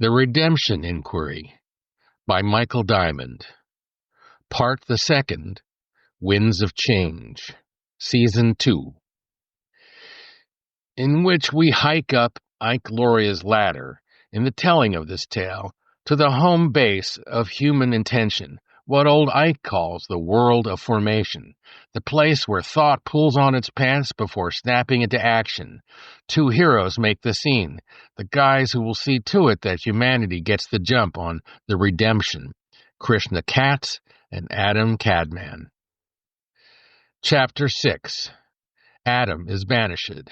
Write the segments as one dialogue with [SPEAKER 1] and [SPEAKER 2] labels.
[SPEAKER 1] The Redemption Inquiry by Michael Diamond. Part the Second, Winds of Change, Season 2, in which we hike up Ike Gloria's ladder in the telling of this tale to the home base of human intention, what old Ike calls the world of formation, the place where thought pulls on its pants before snapping into action. Two heroes make the scene, the guys who will see to it that humanity gets the jump on the redemption, Krishna Katz and Adam CADMan. Chapter 6. Adam is Banishéd.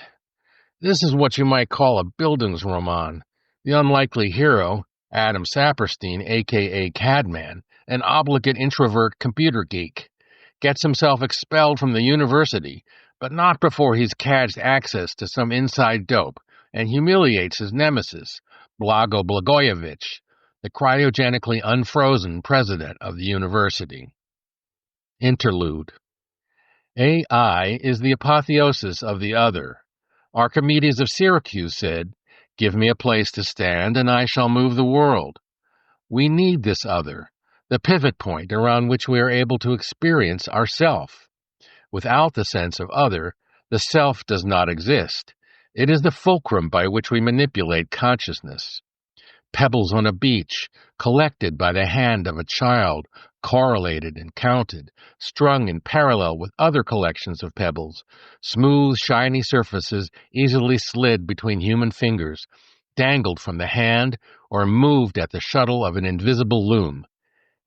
[SPEAKER 1] This is what you might call a bildungsroman. The unlikely hero, Adam Saperstein AKA CADMan, an obligate introvert computer geek, gets himself expelled from the university, but not before he's cadged access to some inside dope, and humiliates his nemesis, Blago Blagojevich, the cryogenically unfrozen president of the university. Interlude. AI is the apotheosis of the other. Archimedes of Syracuse said, "Give me a place to stand, and I shall move the world." We need this other, the pivot point around which we are able to experience ourself. Without the sense of other, the self does not exist. It is the fulcrum by which we manipulate consciousness. Pebbles on a beach, collected by the hand of a child, correlated and counted, strung in parallel with other collections of pebbles, smooth, shiny surfaces easily slid between human fingers, dangled from the hand, or moved at the shuttle of an invisible loom.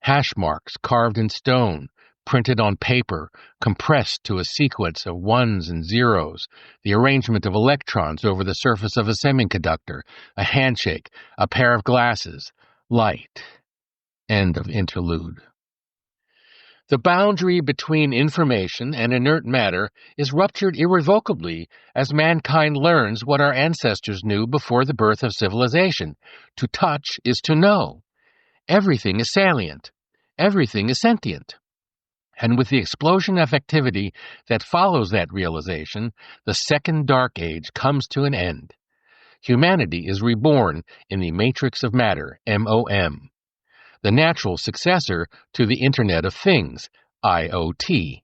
[SPEAKER 1] Hash marks carved in stone, printed on paper, compressed to a sequence of ones and zeros, the arrangement of electrons over the surface of a semiconductor, a handshake, a pair of glasses, light. End of interlude. The boundary between information and inert matter is ruptured irrevocably as mankind learns what our ancestors knew before the birth of civilization. To touch is to know. Everything is salient. Everything is sentient. And with the explosion of activity that follows that realization, the second dark age comes to an end. Humanity is reborn in the matrix of matter, MOM, the natural successor to the Internet of Things, IoT.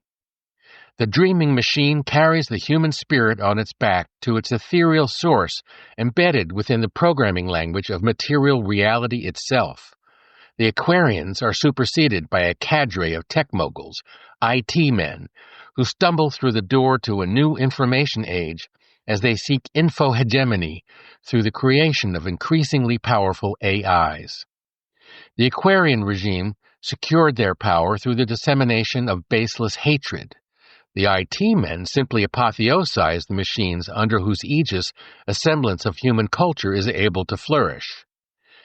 [SPEAKER 1] The dreaming machine carries the human spirit on its back to its ethereal source, embedded within the programming language of material reality itself. The Aquarians are superseded by a cadre of tech moguls, IT men, who stumble through the door to a new information age as they seek info hegemony through the creation of increasingly powerful AIs. The Aquarian regime secured their power through the dissemination of baseless hatred. The IT men simply apotheosize the machines under whose aegis a semblance of human culture is able to flourish.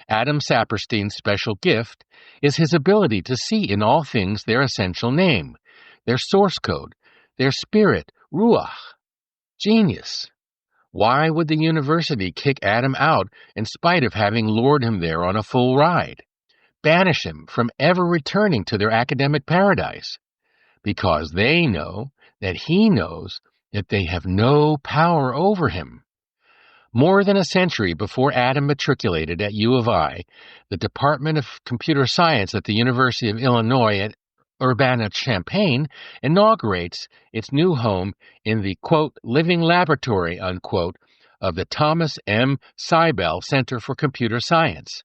[SPEAKER 1] Adam Saperstein's special gift is his ability to see in all things their essential name, their source code, their spirit, ruach. Genius. Why would the university kick Adam out in spite of having lured him there on a full ride? Banish him from ever returning to their academic paradise? Because they know that he knows that they have no power over him. More than a century before Adam matriculated at U of I, the Department of Computer Science at the University of Illinois at Urbana-Champaign inaugurates its new home in the, quote, living laboratory, unquote, of the Thomas M. Seibel Center for Computer Science.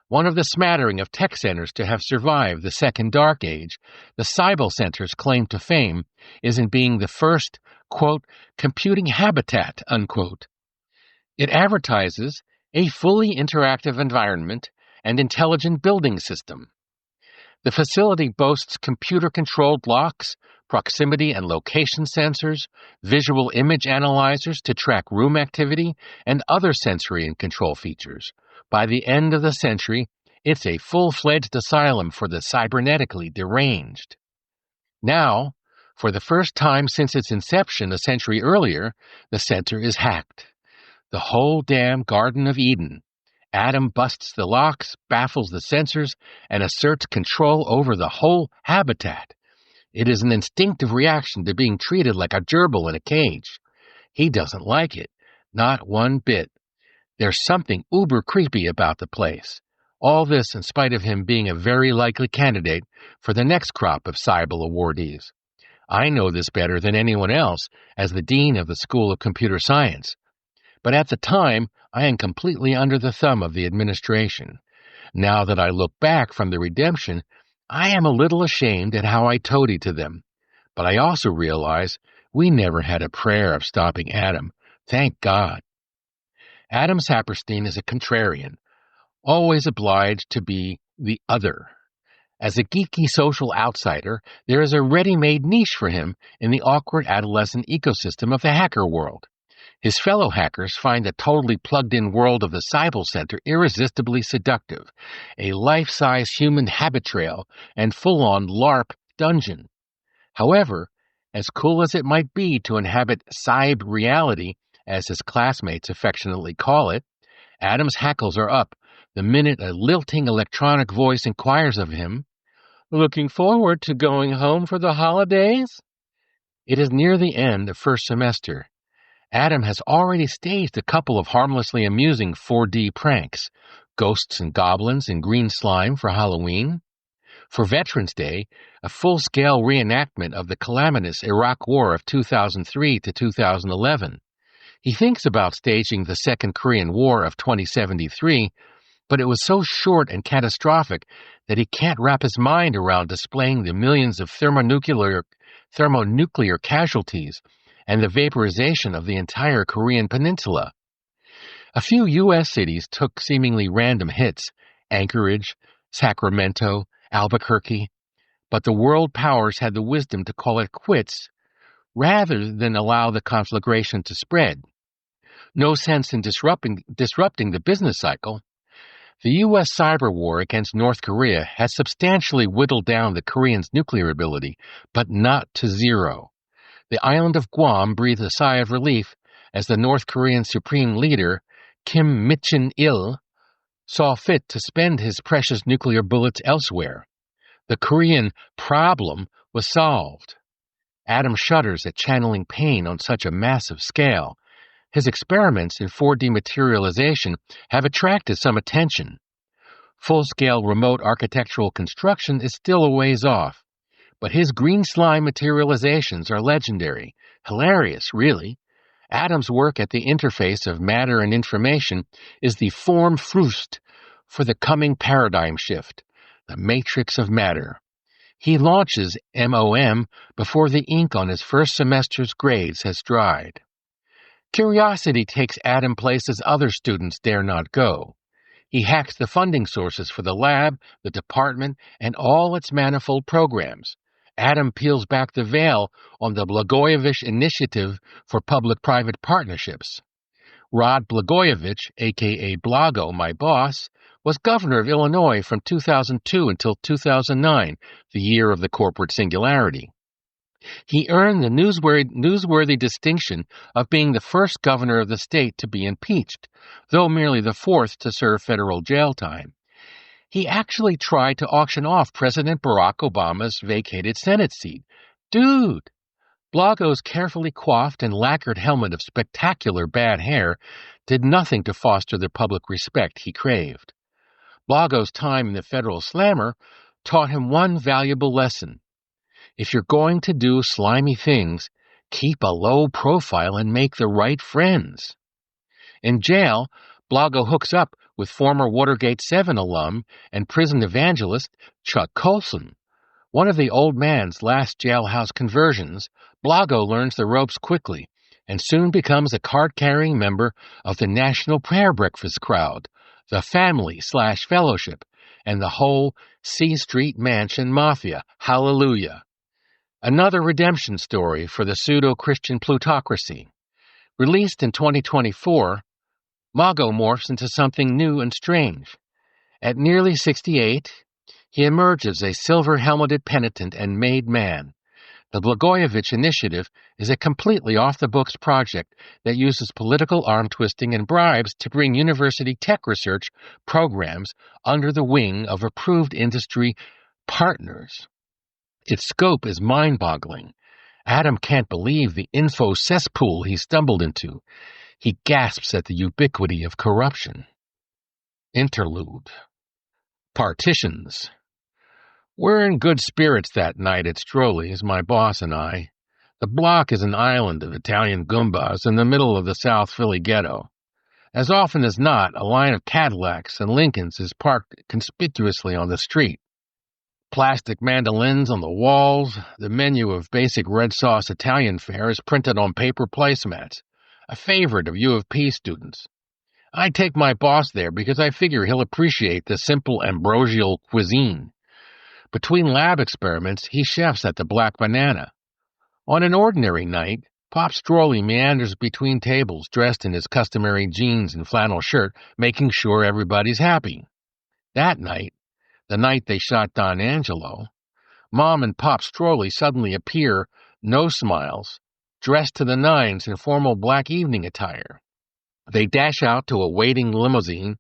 [SPEAKER 1] One of the smattering of tech centers to have survived the Second Dark Age, the Seibel Center's claim to fame is in being the first, quote, computing habitat, unquote. It advertises a fully interactive environment and intelligent building system. The facility boasts computer-controlled locks, proximity and location sensors, visual image analyzers to track room activity, and other sensory and control features. By the end of the century, it's a full-fledged asylum for the cybernetically deranged. Now, for the first time since its inception a century earlier, the center is hacked. The whole damn Garden of Eden. Adam busts the locks, baffles the sensors, and asserts control over the whole habitat. It is an instinctive reaction to being treated like a gerbil in a cage. He doesn't like it, not one bit. There's something uber creepy about the place. All this in spite of him being a very likely candidate for the next crop of Cybele awardees. I know this better than anyone else as the dean of the School of Computer Science. But at the time, I am completely under the thumb of the administration. Now that I look back from the redemption, I am a little ashamed at how I toadied to them. But I also realize we never had a prayer of stopping Adam. Thank God. Adam Saperstein is a contrarian, always obliged to be the other. As a geeky social outsider, there is a ready-made niche for him in the awkward adolescent ecosystem of the hacker world. His fellow hackers find the totally plugged-in world of the Cybele Center irresistibly seductive, a life-size human habit trail and full-on LARP dungeon. However, as cool as it might be to inhabit Cyb reality, as his classmates affectionately call it, Adam's hackles are up the minute a lilting electronic voice inquires of him, "Looking forward to going home for the holidays?" It is near the end of first semester. Adam has already staged a couple of harmlessly amusing 4D pranks, ghosts and goblins in green slime for Halloween. For Veterans Day, a full-scale reenactment of the calamitous Iraq War of 2003 to 2011. He thinks about staging the Second Korean War of 2073, but it was so short and catastrophic that he can't wrap his mind around displaying the millions of thermonuclear casualties and the vaporization of the entire Korean peninsula. A few U.S. cities took seemingly random hits, Anchorage, Sacramento, Albuquerque, but the world powers had the wisdom to call it quits rather than allow the conflagration to spread. No sense in disrupting the business cycle. The U.S. cyber war against North Korea has substantially whittled down the Koreans' nuclear ability, but not to zero. The island of Guam breathed a sigh of relief as the North Korean Supreme Leader, Kim Mitchin-il, saw fit to spend his precious nuclear bullets elsewhere. The Korean problem was solved. Adam shudders at channeling pain on such a massive scale. His experiments in 4D materialization have attracted some attention. Full-scale remote architectural construction is still a ways off, but his green slime materializations are legendary, hilarious, really. Adam's work at the interface of matter and information is the form fruste for the coming paradigm shift, the matrix of matter. He launches MOM before the ink on his first semester's grades has dried. Curiosity takes Adam places other students dare not go. He hacks the funding sources for the lab, the department, and all its manifold programs. Adam peels back the veil on the Blagojevich Initiative for Public-Private Partnerships. Rod Blagojevich, a.k.a. Blago, my boss, was governor of Illinois from 2002 until 2009, the year of the corporate singularity. He earned the newsworthy distinction of being the first governor of the state to be impeached, though merely the fourth to serve federal jail time. He actually tried to auction off President Barack Obama's vacated Senate seat. Dude! Blago's carefully coiffed and lacquered helmet of spectacular bad hair did nothing to foster the public respect he craved. Blago's time in the federal slammer taught him one valuable lesson. If you're going to do slimy things, keep a low profile and make the right friends. In jail, Blago hooks up with former Watergate 7 alum and prison evangelist Chuck Colson. One of the old man's last jailhouse conversions, Blago learns the ropes quickly and soon becomes a card-carrying member of the National Prayer Breakfast crowd, the family/fellowship, and the whole C Street Mansion Mafia. Hallelujah. Another redemption story for the pseudo-Christian plutocracy. Released in 2024, Mago morphs into something new and strange. At nearly 68, he emerges a silver-helmeted penitent and made man. The Blagojevich Initiative is a completely off-the-books project that uses political arm-twisting and bribes to bring university tech research programs under the wing of approved industry partners. Its scope is mind-boggling. Adam can't believe the info cesspool he stumbled into. He gasps at the ubiquity of corruption. Interlude. Partitions. We're in good spirits that night at Strolli's, my boss and I. The block is an island of Italian Goombas in the middle of the South Philly ghetto. As often as not, a line of Cadillacs and Lincolns is parked conspicuously on the street. Plastic mandolins on the walls, the menu of basic red sauce Italian fare is printed on paper placemats, a favorite of U of P students. I take my boss there because I figure he'll appreciate the simple ambrosial cuisine. Between lab experiments, he chefs at the Black Banana. On an ordinary night, Pop Strolli meanders between tables dressed in his customary jeans and flannel shirt, making sure everybody's happy. That night, the night they shot Don Angelo, Mom and Pop Strolli suddenly appear, no smiles, dressed to the nines in formal black evening attire. They dash out to a waiting limousine,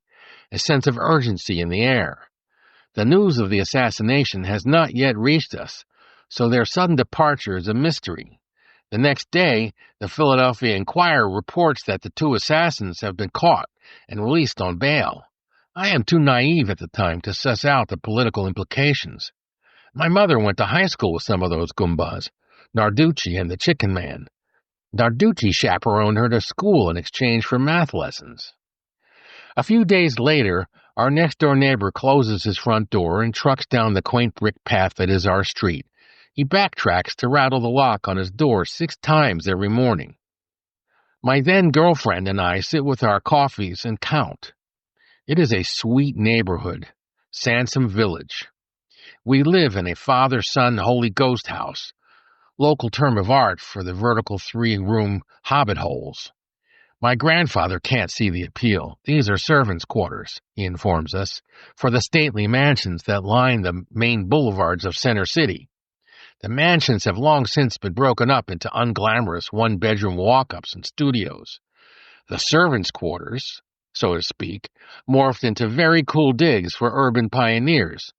[SPEAKER 1] a sense of urgency in the air. The news of the assassination has not yet reached us, so their sudden departure is a mystery. The next day, the Philadelphia Inquirer reports that the two assassins have been caught and released on bail. I am too naive at the time to suss out the political implications. My mother went to high school with some of those Goombas, Narducci and the Chicken Man. Narducci chaperoned her to school in exchange for math lessons. A few days later, our next-door neighbor closes his front door and trucks down the quaint brick path that is our street. He backtracks to rattle the lock on his door 6 times every morning. My then-girlfriend and I sit with our coffees and count. It is a sweet neighborhood, Sansom Village. We live in a father-son Holy Ghost house, local term of art for the vertical 3-room hobbit holes. My grandfather can't see the appeal. These are servants' quarters, he informs us, for the stately mansions that line the main boulevards of Center City. The mansions have long since been broken up into unglamorous one-bedroom walk-ups and studios. The servants' quarters, so to speak, morphed into very cool digs for urban pioneers.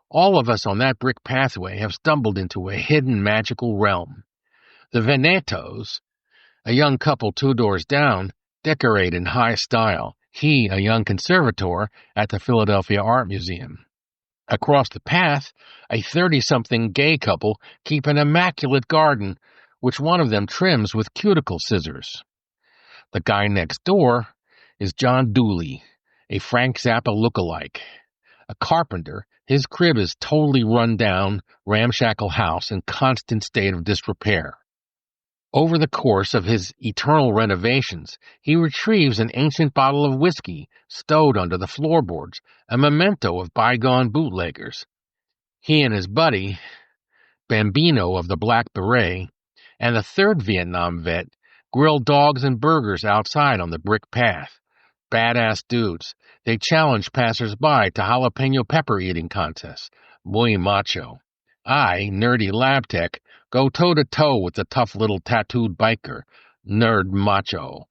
[SPEAKER 1] All of us on that brick pathway have stumbled into a hidden magical realm. The Venetos, a young couple 2 doors down, decorate in high style, he a young conservator at the Philadelphia Art Museum. Across the path, a 30-something gay couple keep an immaculate garden, which one of them trims with cuticle scissors. The guy next door is John Dooley, a Frank Zappa look-alike. A carpenter, his crib is totally run down, ramshackle house in constant state of disrepair. Over the course of his eternal renovations, he retrieves an ancient bottle of whiskey stowed under the floorboards, a memento of bygone bootleggers. He and his buddy, Bambino of the Black Beret, and the 3rd Vietnam vet grill dogs and burgers outside on the brick path. Badass dudes. They challenge passers-by to jalapeno pepper eating contests. Muy macho. I, nerdy lab tech, go toe-to-toe with the tough little tattooed biker, nerd macho.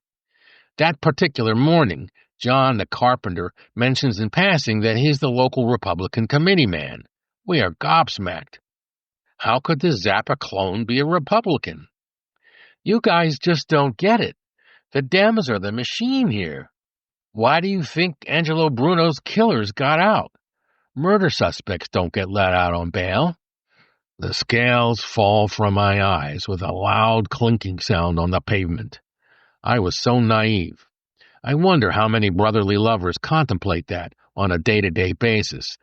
[SPEAKER 1] That particular morning, John the carpenter mentions in passing that he's the local Republican committee man. We are gobsmacked. How could the Zappa clone be a Republican? You guys just don't get it. The Dems are the machine here. Why do you think Angelo Bruno's killers got out? Murder suspects don't get let out on bail. The scales fall from my eyes with a loud clinking sound on the pavement. I was so naive. I wonder how many brotherly lovers contemplate that on a day-to-day basis.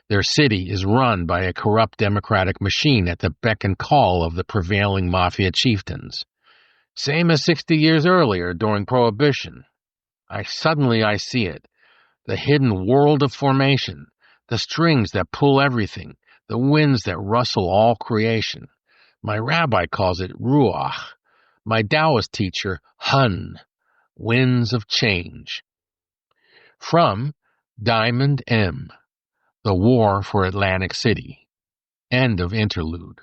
[SPEAKER 1] Their city is run by a corrupt democratic machine at the beck and call of the prevailing mafia chieftains. Same as 60 years earlier during Prohibition. I see it. The hidden world of formation, the strings that pull everything, the winds that rustle all creation. My rabbi calls it Ruach. My Taoist teacher, Hun, winds of change. From Diamond M, The War for Atlantic City. End of interlude.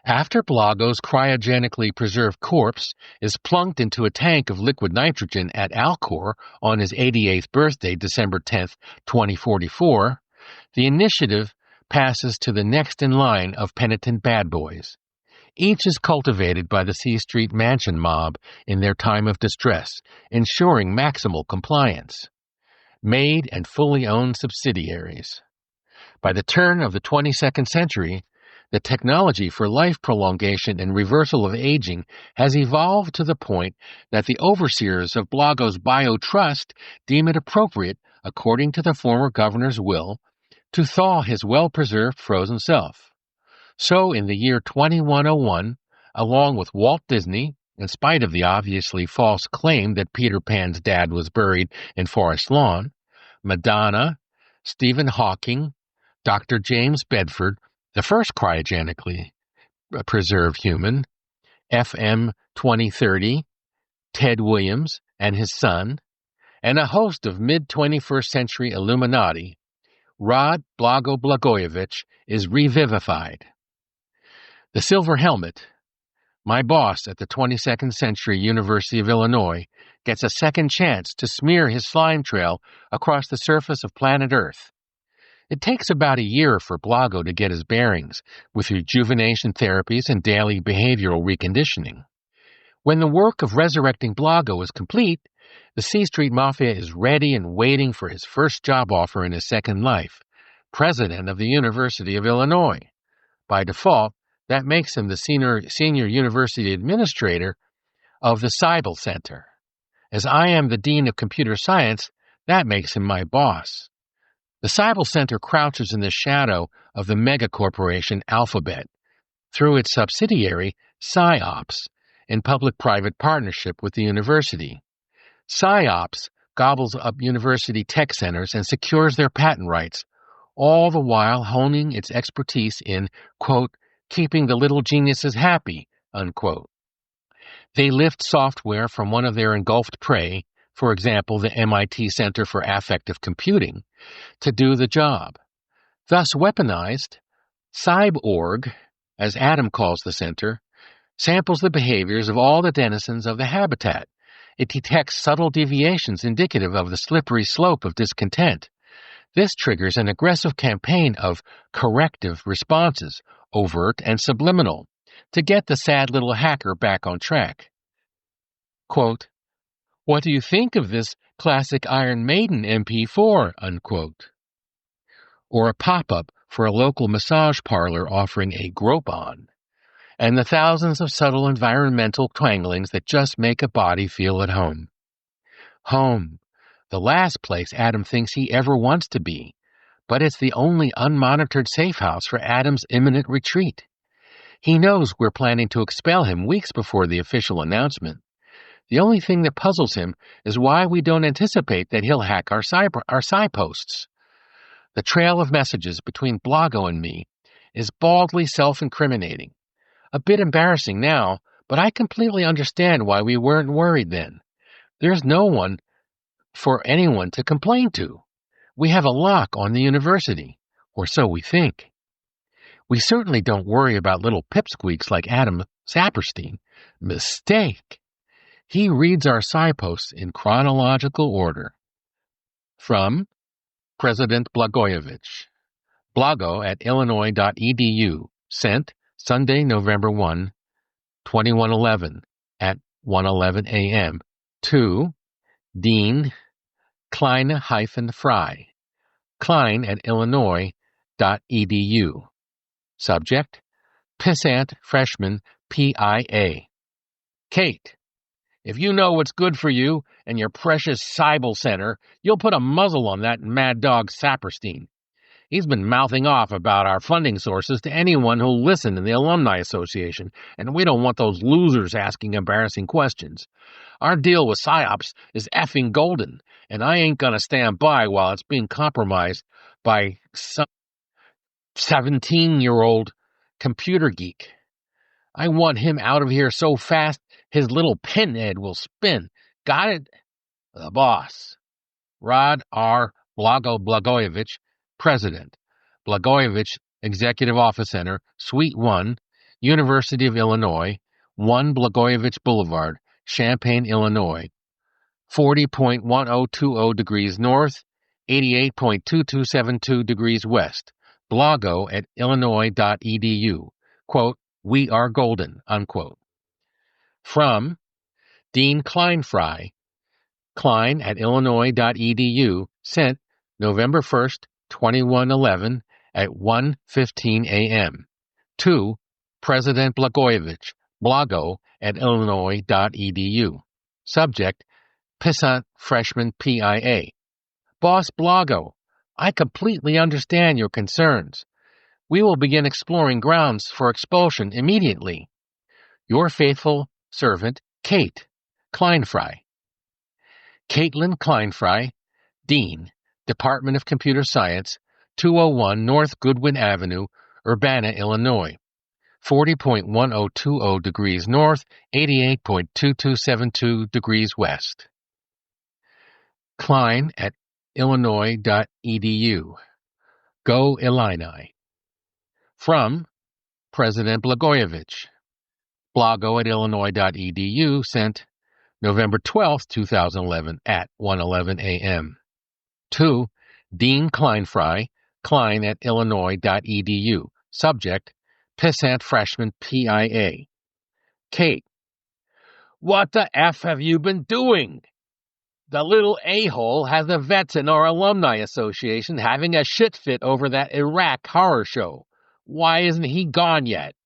[SPEAKER 1] After Blago's cryogenically preserved corpse is plunked into a tank of liquid nitrogen at Alcor on his 88th birthday, December 10, 2044, the initiative passes to the next in line of penitent bad boys. Each is cultivated by the C Street Mansion mob in their time of distress, ensuring maximal compliance. Made and fully owned subsidiaries. By the turn of the 22nd century, the technology for life prolongation and reversal of aging has evolved to the point that the overseers of Blago's bio-trust deem it appropriate, according to the former governor's will, to thaw his well-preserved frozen self. So in the year 2101, along with Walt Disney, in spite of the obviously false claim that Peter Pan's dad was buried in Forest Lawn, Madonna, Stephen Hawking, Dr. James Bedford, the first cryogenically preserved human, FM 2030, Ted Williams and his son, and a host of mid-21st century Illuminati, Rod Blago Blagojevich is revivified. The Silver Helmet, my boss at the 22nd Century University of Illinois, gets a second chance to smear his slime trail across the surface of planet Earth. It takes about a year for Blago to get his bearings, with rejuvenation therapies and daily behavioral reconditioning. When the work of resurrecting Blago is complete, the C Street Mafia is ready and waiting for his first job offer in his second life, president of the University of Illinois. By default, that makes him the senior university administrator of the Seibel Center. As I am the dean of computer science, that makes him my boss. The Seibel Center crouches in the shadow of the megacorporation Alphabet, through its subsidiary, PsyOps, in public-private partnership with the university. PsyOps gobbles up university tech centers and secures their patent rights, all the while honing its expertise in, quote, keeping the little geniuses happy, unquote. They lift software from one of their engulfed prey, for example, the MIT Center for Affective Computing, to do the job. Thus weaponized, Cyborg, as Adam calls the center, samples the behaviors of all the denizens of the habitat. It detects subtle deviations indicative of the slippery slope of discontent. This triggers an aggressive campaign of corrective responses, overt and subliminal, to get the sad little hacker back on track. Quote, what do you think of this classic Iron Maiden MP4, unquote? Or a pop-up for a local massage parlor offering a grope-on, and the thousands of subtle environmental twanglings that just make a body feel at home. Home, the last place Adam thinks he ever wants to be, but it's the only unmonitored safe house for Adam's imminent retreat. He knows we're planning to expel him weeks before the official announcement. The only thing that puzzles him is why we don't anticipate that he'll hack our posts. The trail of messages between Blago and me is baldly self-incriminating. A bit embarrassing now, but I completely understand why we weren't worried then. There's no one for anyone to complain to. We have a lock on the university, or so we think. We certainly don't worry about little pipsqueaks like Adam Saperstein. Mistake. He reads our signposts in chronological order. From President Blagojevich. Blago at illinois.edu. Sent Sunday, November 1, 2111 at 1:11 a.m. to Dean Klein-Fry. Klein at illinois.edu. Subject, Pissant Freshman PIA. Kate, if you know what's good for you and your precious Seibel Center, you'll put a muzzle on that mad dog Saperstein. He's been mouthing off about our funding sources to anyone who'll listen in the Alumni Association, and we don't want those losers asking embarrassing questions. Our deal with PsyOps is effing golden, and I ain't gonna stand by while it's being compromised by some 17-year-old computer geek. I want him out of here so fast his little pinhead will spin. Got it? The boss. Rod R. Blago Blagojevich, President. Blagojevich Executive Office Center, Suite 1, University of Illinois, 1 Blagojevich Boulevard, Champaign, Illinois. 40.1020 degrees north, 88.2272 degrees west. Blago at illinois.edu. Quote, We are golden, unquote. From Dean Kleinfry, Klein at illinois.edu, sent November 1st, 2111 at 1:15 a.m. to President Blagojevich, Blago at illinois.edu. Subject, Pissant Freshman PIA. Boss Blago, I completely understand your concerns. We will begin exploring grounds for expulsion immediately. Your faithful servant, Kate Kleinfry. Caitlin Kleinfry, Dean, Department of Computer Science, 201 North Goodwin Avenue, Urbana, Illinois. 40.1020 degrees north, 88.2272 degrees west. Klein at illinois.edu. Go Illini. From President Blagojevich, Blago at illinois.edu, sent November 12, 2011 at 1:11 a.m. to Dean Kleinfry, Klein at illinois.edu. Subject, Pissant Freshman PIA. Kate, what the F have you been doing? The little a-hole has the vets in our alumni association having a shit fit over that Iraq horror show. Why isn't he gone yet?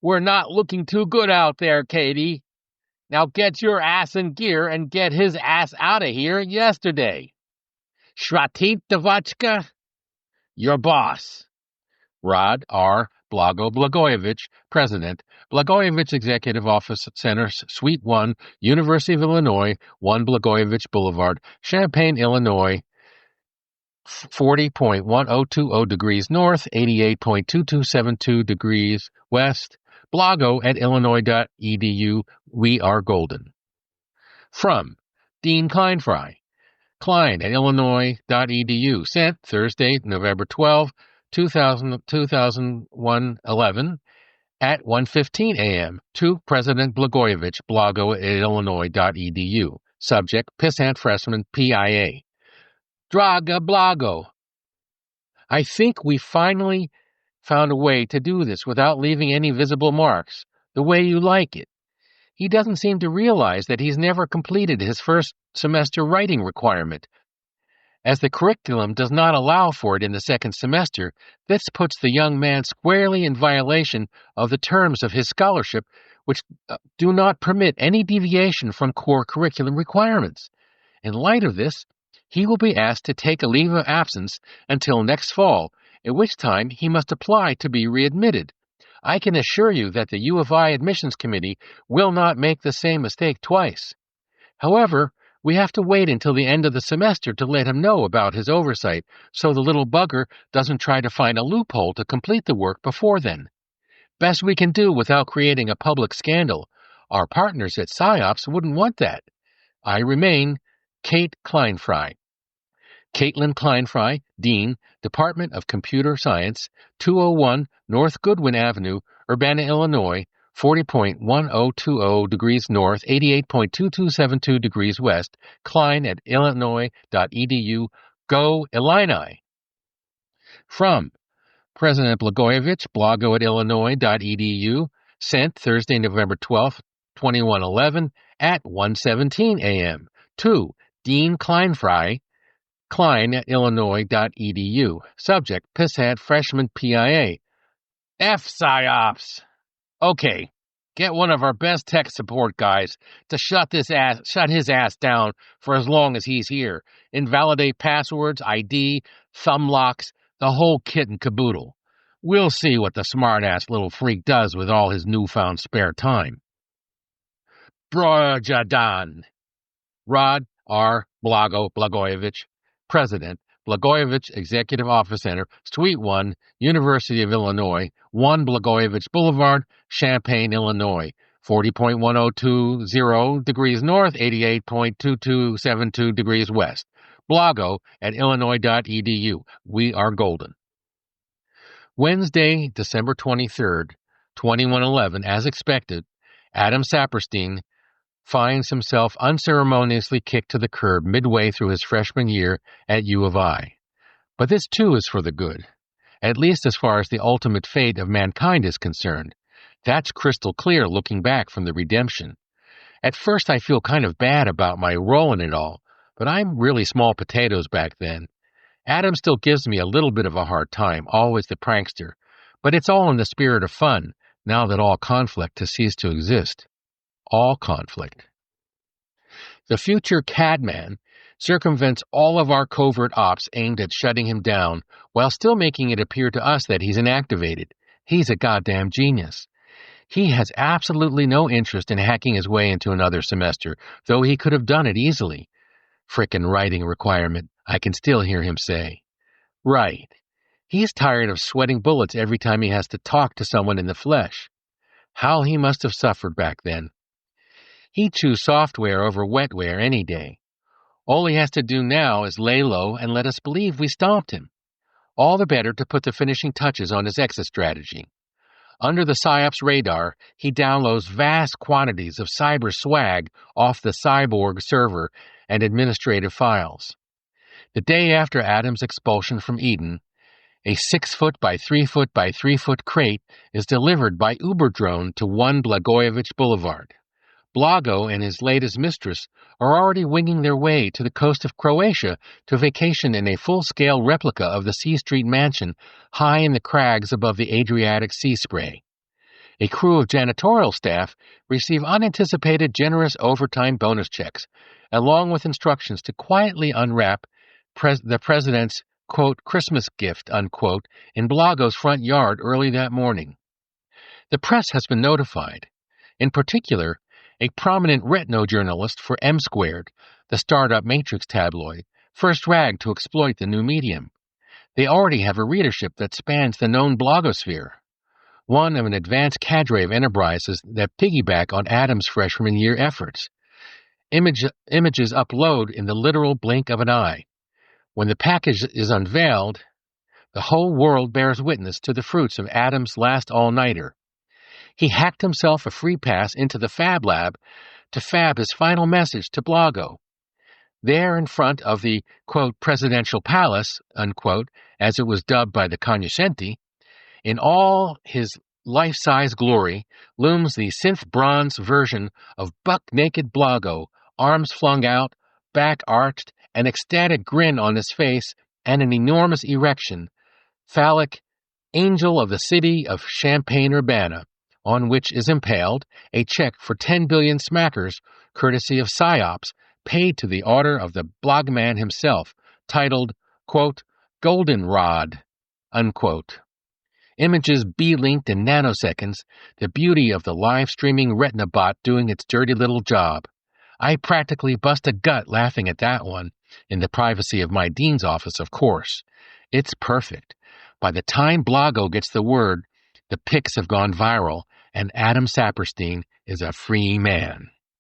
[SPEAKER 1] We're not looking too good out there, Katie. Now get your ass in gear and get his ass out of here yesterday. Shratit Devachka, your boss. Rod R. Blago Blagojevich, President, Blagojevich Executive Office Center, Suite 1, University of Illinois, 1 Blagojevich Boulevard, Champaign, Illinois, 40.1020 degrees north, 88.2272 degrees west. Blago at illinois.edu. We are golden. From Dean Kleinfry, Klein at illinois.edu. Sent Thursday, November 12, 2011 at 1:15 a.m. to President Blagojevich, Blago at illinois.edu. Subject, Pissant Freshman PIA. Draga Blago, I think we finally found a way to do this without leaving any visible marks, the way you like it. He doesn't seem to realize that he's never completed his first semester writing requirement. As the curriculum does not allow for it in the second semester, this puts the young man squarely in violation of the terms of his scholarship, which do not permit any deviation from core curriculum requirements. In light of this, he will be asked to take a leave of absence until next fall, at which time he must apply to be readmitted. I can assure you that the U of I Admissions Committee will not make the same mistake twice. However, we have to wait until the end of the semester to let him know about his oversight, so the little bugger doesn't try to find a loophole to complete the work before then. Best we can do without creating a public scandal. Our partners at PsyOps wouldn't want that. I remain Kate Kleinfry. Caitlin Kleinfry, Dean, Department of Computer Science, 201 North Goodwin Avenue, Urbana, Illinois, 40.1020 degrees north, 88.2272 degrees west. Klein at illinois.edu. Go Illini. From President Blagojevich, Blago at illinois.edu. Sent Thursday, November 12, 2111 at 1:17 a.m. to Dean Kleinfry, Klein at illinois.edu. Subject, Pissant Freshman PIA. F PsyOps. Okay, get one of our best tech support guys to shut his ass down for as long as he's here. Invalidate passwords, ID, thumb locks, the whole kit and caboodle. We'll see what the smart-ass little freak does with all his newfound spare time. Brojadan. Rod R. Blago Blagojevich, President, Blagojevich Executive Office Center, Suite 1, University of Illinois, 1 Blagojevich Boulevard, Champaign, Illinois, 40.1020 degrees north, 88.2272 degrees west. Blago at illinois.edu. We are golden. Wednesday, December 23rd, 2111, as expected, Adam Saperstein finds himself unceremoniously kicked to the curb midway through his freshman year at U of I. But this too is for the good, at least as far as the ultimate fate of mankind is concerned. That's crystal clear looking back from the redemption. At first I feel kind of bad about my role in it all, but I'm really small potatoes back then. Adam still gives me a little bit of a hard time, always the prankster, but it's all in the spirit of fun, now that all conflict has ceased to exist. All conflict. The future CADMan circumvents all of our covert ops aimed at shutting him down, while still making it appear to us that he's inactivated. He's a goddamn genius. He has absolutely no interest in hacking his way into another semester, though he could have done it easily. Frickin' writing requirement, I can still hear him say. Right. He's tired of sweating bullets every time he has to talk to someone in the flesh. How he must have suffered back then. He'd choose software over wetware any day. All he has to do now is lay low and let us believe we stomped him. All the better to put the finishing touches on his exit strategy. Under the PSYOP's radar, he downloads vast quantities of cyber swag off the cyborg server and administrative files. The day after Adam's expulsion from Eden, a 6-foot by 3-foot by 3-foot crate is delivered by Uber drone to 1 Blagojevich Boulevard. Blago and his latest mistress are already winging their way to the coast of Croatia to vacation in a full-scale replica of the C Street mansion high in the crags above the Adriatic Sea spray. A crew of janitorial staff receive unanticipated generous overtime bonus checks, along with instructions to quietly unwrap the president's, quote, Christmas gift, unquote, in Blago's front yard early that morning. The press has been notified. In particular, a prominent retno journalist for M Squared, the startup Matrix tabloid, first ragged to exploit the new medium. They already have a readership that spans the known blogosphere, one of an advanced cadre of enterprises that piggyback on Adam's freshman year efforts. Images upload in the literal blink of an eye. When the package is unveiled, the whole world bears witness to the fruits of Adam's last all-nighter. He hacked himself a free pass into the Fab Lab to fab his final message to Blago. There in front of the, quote, presidential palace, unquote, as it was dubbed by the cognoscenti, in all his life-size glory, looms the synth-bronze version of buck-naked Blago, arms flung out, back arched, an ecstatic grin on his face, and an enormous erection, phallic, angel of the city of Champaign-Urbana, on which is impaled a check for 10 billion smackers, courtesy of PSYOPs, paid to the order of the blogman himself, titled, quote, Goldenrod, unquote. Images B-linked in nanoseconds, the beauty of the live-streaming retina bot doing its dirty little job. I practically bust a gut laughing at that one, in the privacy of my dean's office, of course. It's perfect. By the time Blago gets the word, the pics have gone viral, and Adam Saperstein is a free man.